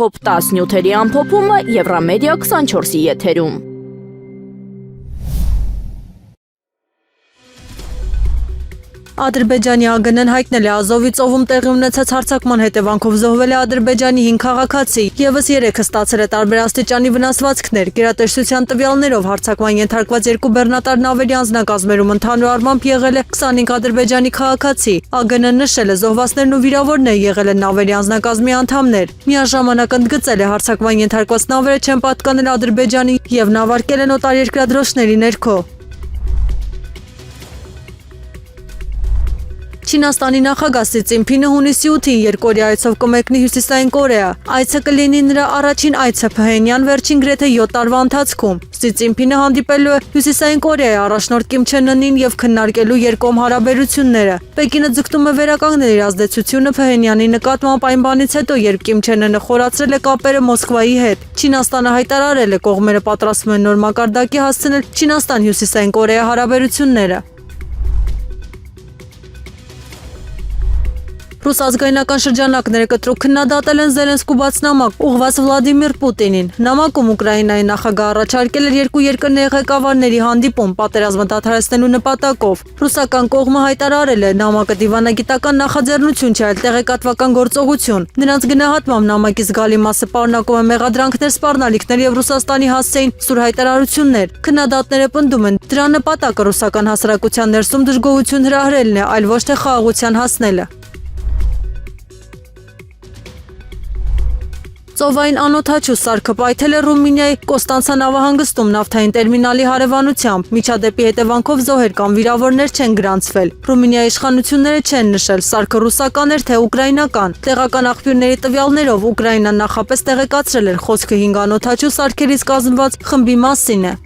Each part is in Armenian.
Top 10 նյութերի ամփոփումը Եվրամեդիա 24-ի եթերում։ Ադրբեջանի ԱԳՆ-ն հայտնել է Ազովի ծովում տեղի ունեցած հարձակման հետևանքով զոհվել է Ադրբեջանի 5 քաղաքացի, ևս 3-ը ստացել է տարբեր աստիճանի վնասվածքներ։ Գերատեսչության տվյալներով հարձակման ենթարկված 2 բեռնատար նավերի անձնակազմերում ընդհանուր առմամբ եղել է 25 ադրբեջանի քաղաքացի։ ԱԳՆ-ն նշել է զոհվածներն ու վիրավորները եղել են նավերի անձնակազմի անդամներ։ Միաժամանակ ընդգծել է հարձակման ենթարկված նավերը չեն պատկանել Ադրբեջանի եւ նավարկել են օտարերկրադրողների ներքո։ Չինաստանի նախագահ Սի Ցզինփինը հունիսի 8-ին երկօրյա այցով կմեկնի Հյուսիսային Կորեա։ Այցը կլինի նրա առաջին այցը Փհենյան վերջին գրեթե 7 տարվա ընթացքում։ Սի Ցզինփինը հանդիպելու է Հյուսիսային Կորեայի առաջնորդ Կիմ Չեն Ընին եւ քննարկելու երկկողմ հարաբերությունները։ Պեկինը ձգտում է վերականգնել իր ազդեցությունը Փհենյանի նկատմամբ այն բանից հետո, երբ Կիմ Չեն Ընը խորացրել է կապերը Մոսկվայի հետ։ Չինաստանը հայտարարել է, կողմերը պատրաստվում են նոր մակարդակի հասցնել Չինաստան-Հյուսիսային Կորեա հարաբերությունները։ Ռուս ազգայնական շրջանակները կտրուկ քննադատել են Զելենսկու բաց նամակ ուղղված Վլադիմիր Պուտինին։ Նամակում Ուկրաինայի նախագահը առաջարկել էր երկու երկրների ղեկավարների հանդիպում պատերազմը դադարեցնելու նպատակով։ Ռուսական կողմը հայտարարել է, նամակը դիվանագիտական նախաձեռնություն չէ, այլ տեղեկատվական գործողություն։ Նրանց գնահատմամբ նամակի զգալի մասը պարունակում է մեղադրանքներ, սպառնալիքներ եւ Ռուսաստանի հասցեին սուր հայտարարություններ։ Քննադատները պնդում են, դրա նպատակը ռուսական հասարակության ներսում դժգոհություն հրահրելն է, այլ ոչ թե խաղաղության հասնելը։ Ծովային անօդաչու սարքը պայթել է Ռումինիայի Կոստանցա նավահանգստում նավթային տերմինալի հարևանությամբ։ Միջադեպի հետևանքով զոհեր կամ վիրավորներ չեն գրանցվել։ Ռումինիայի իշխանությունները չեն նշել, սարքը ռուսական էր թե ուկրաինական։ Տեղական աղբյուրների տվյալներով Ուկրաինան նախապես տեղեկացրել էր խոսքը 5 անօդաչու սարքերից կազմված խմբի մասին է։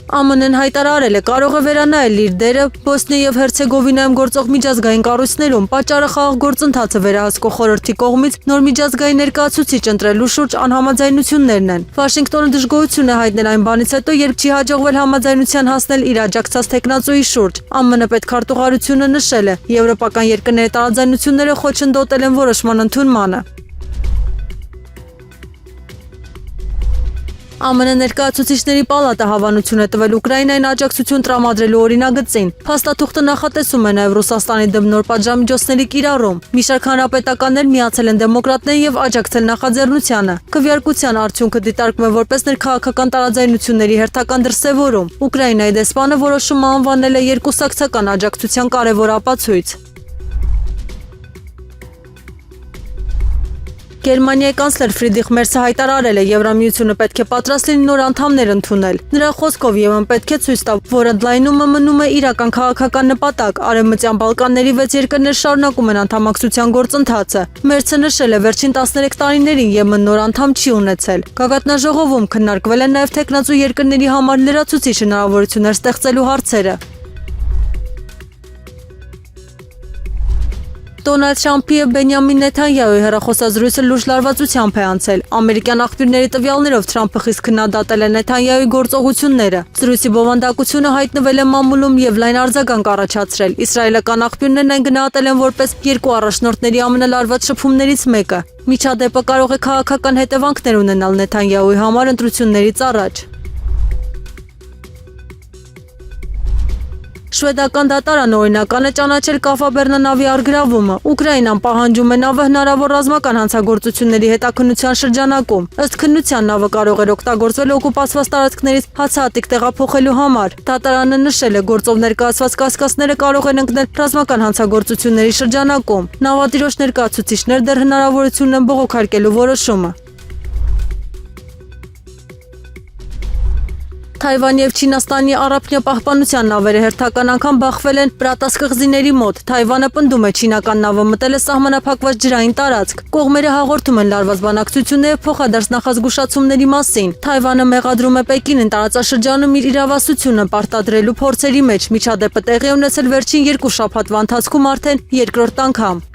ԱՄՆ-ն հայտարարել է, կարող է վերանայել իր դերը Բոսնիա եւ Հերցեգովինայում գործող միջազգային կառույցներում, պատճառը խաղաղ գործընթացը վերահսկող խորհրդի կողմից նոր միջազգային ներկայացուցիչ ընտրելու շուրջ անհամաձայնություններն են։ Վաշինգտոնը դժգոհություն է հայտնել այն բանից հետո, երբ չի հաջողվել համաձայնության հասնել իր աջակցած թեկնածուի շուրջ։ ԱՄՆ պետքարտուղարությունը նշել է, եվրոպական երկրների տարաձայնությունները խոչընդոտել են որոշման ընդունմանը։ ԱՄՆ ներկայացուցիչների պալատը հավանություն է տվել Ուկրաինային աջակցություն տրամադրելու օրինագծին։ Փաստաթուղթը նախատեսում է նաև Ռուսաստանի դեմ նոր պատժամիջոցների կիրառում։ Մի շարք հանրապետականներ միացել են դեմոկրատներին եւ աջակցել նախաձեռնությանը։ Քվեարկության արդյունքը դիտարկվում է որպես ներքաղաքական տարաձայնությունների հերթական դրսևորում։ Ուկրաինայի դեսպանը որոշումը անվանել է երկուսակցական աջակցության կարևոր ապացույց։ Գերմանիայի կանցլեր Ֆրիդրիխ Մերցը հայտարարել է, Եվրամիությունը պետք է պատրաստ լինի նոր անդամներ ընդունել։ Նրա խոսքով ԵՄ պետք է ցույց տա, որ ընդլայնումը մնում է իրական քաղաքական նպատակ։ Արևմտյան Բալկանների 6 երկրներ շարունակում են անդամակցության գործընթացը։ Մերցը նշել է, վերջին 13 տարիներին ԵՄ նոր անդամ չի ունեցել։ Գագաթնաժողովում քննարկվել են նաև թեկնածու երկրների համար լրացուցիչ հնարավորություններ ստեղծելու հարցերը։ Դոնալդ Թրամփի եւ Բենյամին Նեթանյահուի հեռախոսազրույցը լուրջ լարվածությամբ է անցել։ Ամերիկյան աղբյուրների տվյալներով Թրամփը խիստ քննադատել է Նեթանյահուի գործողությունները։ Զրույցի բովանդակությունը հայտնվել է մամուլում եւ լայն արձագանք առաջացրել։ Իսրայելական աղբյուրներն այն գնահատել են որպես երկու առաջնորդների ամենալարված շփումներից մեկը։ Միջադեպը կարող է քաղաքական հետևանքներ ունենալ Նեթանյահուի համար ընտրություններից առաջ։ Շվեդական դատարանը օրինական է ճանաչել Կաֆաբեռնա նավի առգրավումը։ Ուկրաինան պահանջում է նավը հնարավոր ռազմական հանցագործությունների հետաքննության շրջանակում։ Ըստ քննության նավը կարող էր օգտագործվել օկուպացված տարածքներից հացահատիկ տեղափոխելու համար։ Դատարանը նշել է, գործով ներկայացված կասկածները կարող են ընկնել ռազմական հանցագործությունների շրջանակում։ Նավատիրոջ ներկայացուցիչներ դեռ հնարավորություն են բողոքարկելու որոշումը։ Թայվանի եւ Չինաստանի առափնյա պահպանության նավերը հերթական անգամ բախվել են Պրատաս կղզիների մոտ։ Թայվանը պնդում է, չինական նավը մտել է սահմանափակված ջրային տարածք։ Կողմերը հաղորդում են լարված բանակցությունների եւ փոխադարձ նախազգուշացումների մասին։ Թայվանը մեղադրում է Պեկինին տարածաշրջանում իր իրավասությունը պարտադրելու փորձերի մեջ։ Միջադեպը տեղի ունեցել վերջին 2 շաբաթվա ընթացքում արդեն երկրորդ անգամ։